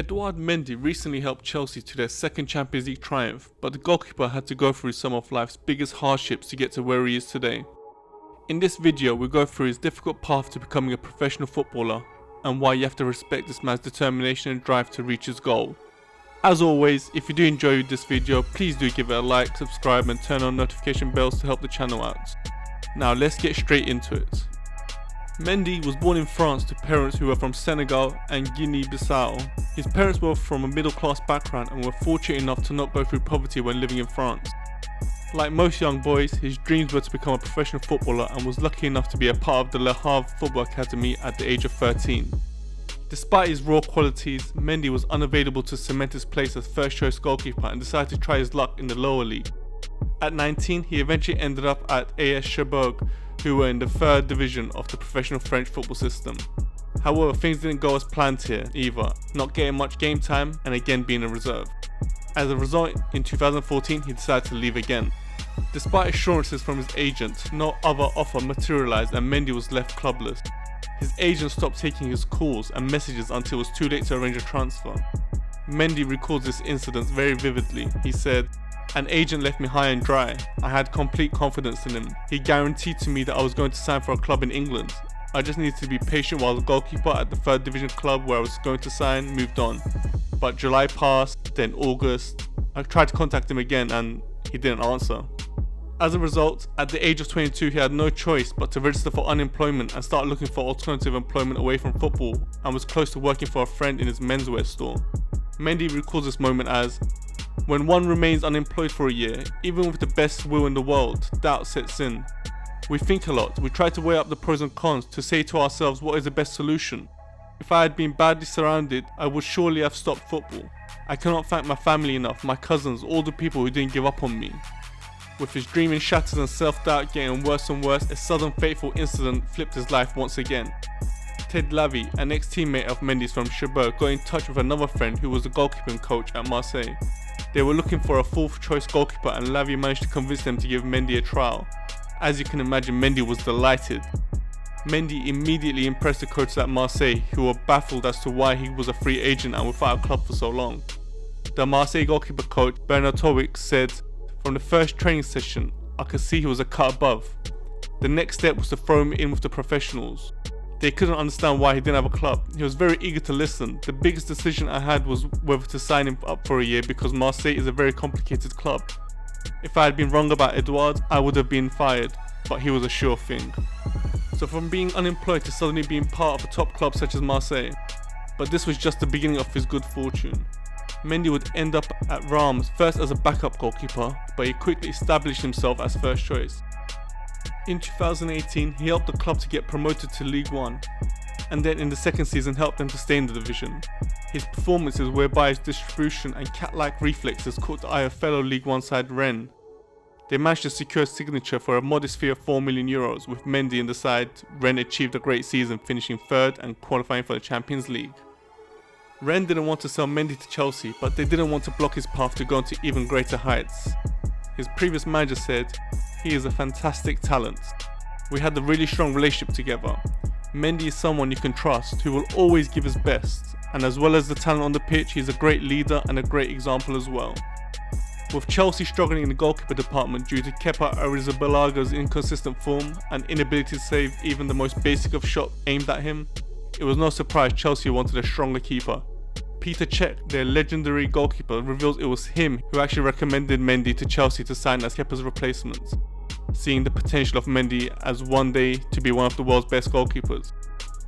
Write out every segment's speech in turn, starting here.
Edouard Mendy recently helped Chelsea to their second Champions League triumph, but the goalkeeper had to go through some of life's biggest hardships to get to where he is today. In this video, we'll go through his difficult path to becoming a professional footballer and why you have to respect this man's determination and drive to reach his goal. As always, if you do enjoy this video, please do give it a like, subscribe and turn on notification bells to help the channel out. Now let's get straight into it. Mendy was born in France to parents who were from Senegal and Guinea-Bissau. His parents were from a middle-class background and were fortunate enough to not go through poverty when living in France. Like most young boys, his dreams were to become a professional footballer and was lucky enough to be a part of the Le Havre Football Academy at the age of 13. Despite his raw qualities, Mendy was unavailable to cement his place as first-choice goalkeeper and decided to try his luck in the lower league. At 19, he eventually ended up at AS Cherbourg, who were in the third division of the professional French football system. However, things didn't go as planned here either, not getting much game time and again being a reserve. As a result, in 2014 he decided to leave again. Despite assurances from his agent, no other offer materialised and Mendy was left clubless. His agent stopped taking his calls and messages until it was too late to arrange a transfer. Mendy recalls this incident very vividly. He said, "An agent left me high and dry. I had complete confidence in him. He guaranteed to me that I was going to sign for a club in England. I just needed to be patient while the goalkeeper at the third division club where I was going to sign moved on. But July passed, then August. I tried to contact him again and he didn't answer." As a result, at the age of 22 he had no choice but to register for unemployment and start looking for alternative employment away from football and was close to working for a friend in his menswear store. Mendy recalls this moment as, "When one remains unemployed for a year, even with the best will in the world, doubt sets in. We think a lot, we try to weigh up the pros and cons to say to ourselves what is the best solution. If I had been badly surrounded, I would surely have stopped football. I cannot thank my family enough, my cousins, all the people who didn't give up on me." With his dream in shatters and self-doubt getting worse and worse, a sudden fateful incident flipped his life once again. Ted Lavy, an ex-teammate of Mendy's from Cherbourg, got in touch with another friend who was the goalkeeping coach at Marseille. They were looking for a fourth choice goalkeeper and Lavy managed to convince them to give Mendy a trial. As you can imagine, Mendy was delighted. Mendy immediately impressed the coaches at Marseille, who were baffled as to why he was a free agent and without a club for so long. The Marseille goalkeeper coach Bernard Towick said, "From the first training session, I could see he was a cut above. The next step was to throw him in with the professionals. They couldn't understand why he didn't have a club. He was very eager to listen. The biggest decision I had was whether to sign him up for a year because Marseille is a very complicated club. If I had been wrong about Edouard, I would have been fired, but he was a sure thing." So from being unemployed to suddenly being part of a top club such as Marseille. But this was just the beginning of his good fortune. Mendy would end up at Reims first as a backup goalkeeper, but he quickly established himself as first choice. In 2018, he helped the club to get promoted to Ligue 1, and then in the second season helped them to stay in the division. His performances whereby his distribution and cat-like reflexes caught the eye of fellow Ligue 1 side Rennes. They managed to secure a signature for a modest fee of €4 million. With Mendy in the side, Rennes achieved a great season, finishing third and qualifying for the Champions League. Rennes didn't want to sell Mendy to Chelsea, but they didn't want to block his path to go on to even greater heights. His previous manager said, "He is a fantastic talent. We had a really strong relationship together. Mendy is someone you can trust, who will always give his best, and as well as the talent on the pitch, he's a great leader and a great example as well." With Chelsea struggling in the goalkeeper department due to Kepa Arrizabalaga's inconsistent form and inability to save even the most basic of shots aimed at him, it was no surprise Chelsea wanted a stronger keeper. Peter Cech, their legendary goalkeeper, reveals it was him who actually recommended Mendy to Chelsea to sign as Kepa's replacement, seeing the potential of Mendy as one day to be one of the world's best goalkeepers.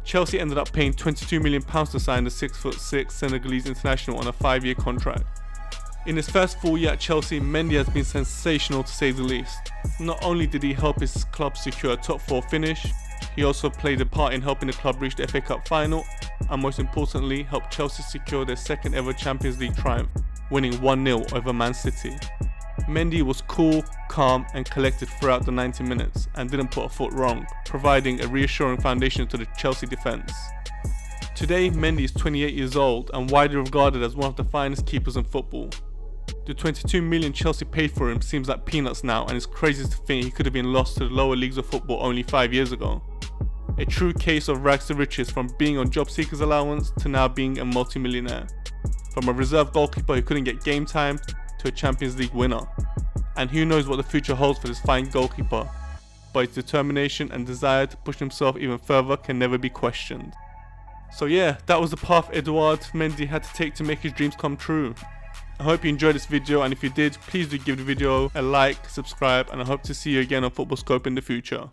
Chelsea ended up paying £22 million to sign the 6'6" Senegalese international on a 5-year contract. In his first full year at Chelsea, Mendy has been sensational to say the least. Not only did he help his club secure a top 4 finish, he also played a part in helping the club reach the FA Cup final and most importantly helped Chelsea secure their second ever Champions League triumph, winning 1-0 over Man City. Mendy was cool, calm and collected throughout the 90 minutes and didn't put a foot wrong, providing a reassuring foundation to the Chelsea defence. Today, Mendy is 28 years old and widely regarded as one of the finest keepers in football. The $22 million Chelsea paid for him seems like peanuts now, and it's crazy to think he could have been lost to the lower leagues of football only 5 years ago. A true case of rags to riches, from being on jobseeker's allowance to now being a multi-millionaire. From a reserve goalkeeper who couldn't get game time to a Champions League winner. And who knows what the future holds for this fine goalkeeper, but his determination and desire to push himself even further can never be questioned. So yeah, that was the path Edouard Mendy had to take to make his dreams come true. I hope you enjoyed this video, and if you did, please do give the video a like, subscribe, and I hope to see you again on Football Scope in the future.